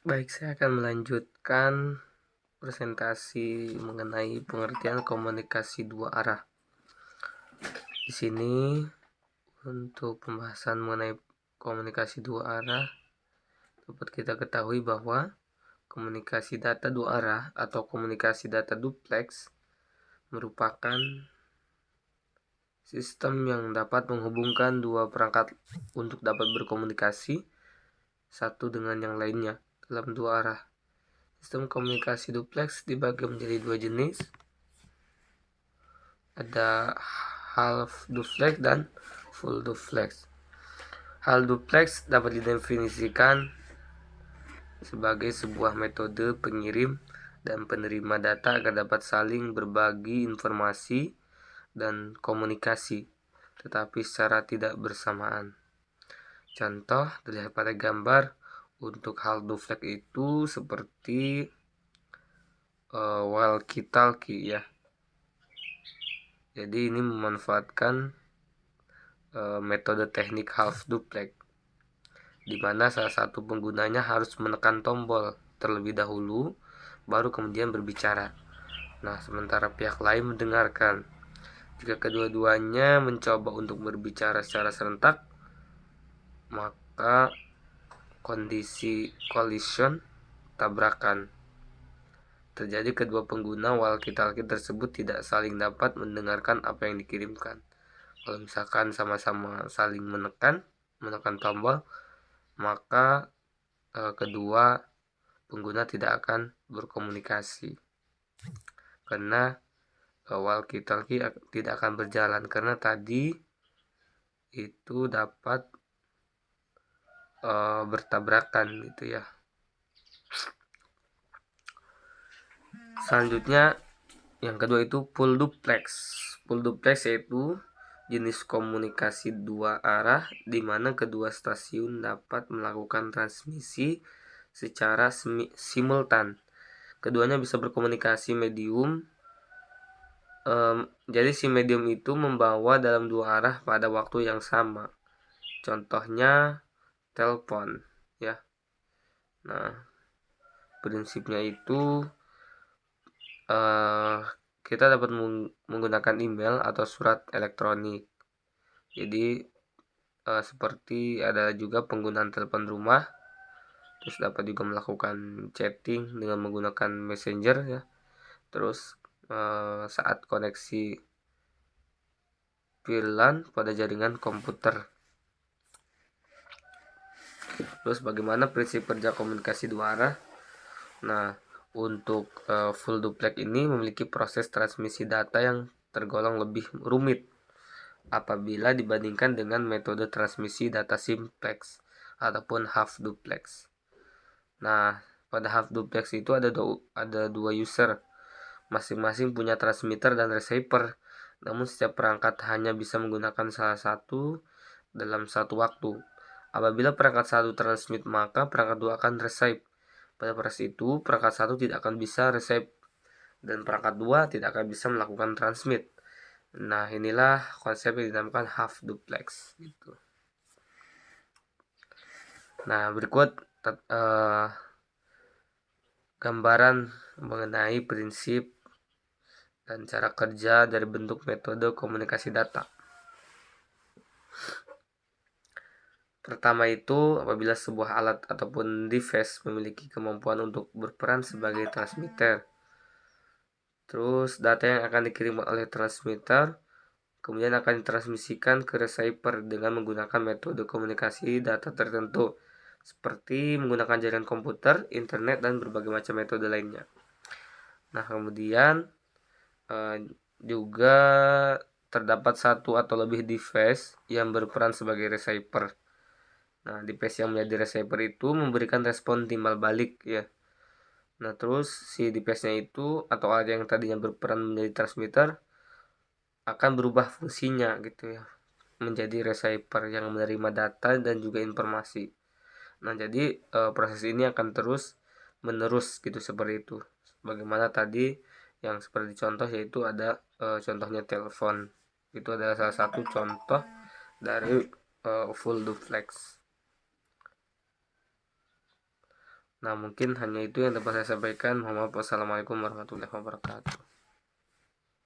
Baik, saya akan melanjutkan presentasi mengenai pengertian komunikasi dua arah. Di sini untuk pembahasan mengenai komunikasi dua arah dapat kita ketahui bahwa komunikasi data dua arah atau komunikasi data duplex merupakan sistem yang dapat menghubungkan dua perangkat untuk dapat berkomunikasi satu dengan yang lainnya dalam dua arah. Sistem komunikasi duplex dibagi menjadi dua jenis. Ada half duplex dan full duplex. Half duplex dapat didefinisikan sebagai sebuah metode pengirim dan penerima data agar dapat saling berbagi informasi dan komunikasi, tetapi secara tidak bersamaan. Contoh terlihat pada gambar. Untuk half duplex itu seperti walkie-talkie ya. Jadi ini memanfaatkan metode teknik half duplex, di mana salah satu penggunanya harus menekan tombol terlebih dahulu, baru kemudian berbicara. Nah, sementara pihak lain mendengarkan. Jika kedua-duanya mencoba untuk berbicara secara serentak, maka kondisi collision, tabrakan, terjadi. Kedua pengguna walkie-talkie tersebut tidak saling dapat mendengarkan apa yang dikirimkan. Kalau misalkan sama-sama saling menekan tombol, maka kedua pengguna tidak akan berkomunikasi, karena walkie-talkie tidak akan berjalan karena tadi itu dapat bertabrakan gitu ya. Selanjutnya yang kedua itu full duplex. Full duplex yaitu jenis komunikasi dua arah di mana kedua stasiun dapat melakukan transmisi secara simultan. Keduanya bisa berkomunikasi medium. Jadi si medium itu membawa dalam dua arah pada waktu yang sama. Contohnya telepon ya. Nah, prinsipnya itu kita dapat menggunakan email atau surat elektronik. Jadi seperti ada juga penggunaan telepon rumah, terus dapat juga melakukan chatting dengan menggunakan messenger ya. Terus saat koneksi VLAN pada jaringan komputer. Terus bagaimana prinsip kerja komunikasi dua arah? Nah, untuk full duplex ini memiliki proses transmisi data yang tergolong lebih rumit apabila dibandingkan dengan metode transmisi data simplex ataupun half duplex. Nah, pada half duplex itu ada dua user, masing-masing punya transmitter dan receiver. Namun setiap perangkat hanya bisa menggunakan salah satu dalam satu waktu. Apabila perangkat satu transmit, maka perangkat dua akan receive. Pada proses itu, perangkat satu tidak akan bisa receive dan perangkat dua tidak akan bisa melakukan transmit. Nah, inilah konsep yang dinamakan half duplex gitu. Nah, berikut gambaran mengenai prinsip dan cara kerja dari bentuk metode komunikasi data. Pertama itu, apabila sebuah alat ataupun device memiliki kemampuan untuk berperan sebagai transmitter. Terus data yang akan dikirim oleh transmitter kemudian akan ditransmisikan ke receiver dengan menggunakan metode komunikasi data tertentu, seperti menggunakan jaringan komputer, internet, dan berbagai macam metode lainnya. Nah, kemudian juga terdapat satu atau lebih device yang berperan sebagai receiver. Nah, device yang menjadi receiver itu memberikan respon timbal balik ya. Nah, terus si device-nya itu atau alat yang tadinya berperan menjadi transmitter akan berubah fungsinya gitu ya, menjadi receiver yang menerima data dan juga informasi. Nah, jadi proses ini akan terus menerus gitu seperti itu. Bagaimana tadi yang seperti contoh yaitu ada contohnya telepon. Itu adalah salah satu contoh dari full duplex. Nah, mungkin hanya itu yang dapat saya sampaikan. Mohon maaf. Wassalamualaikum warahmatullahi wabarakatuh.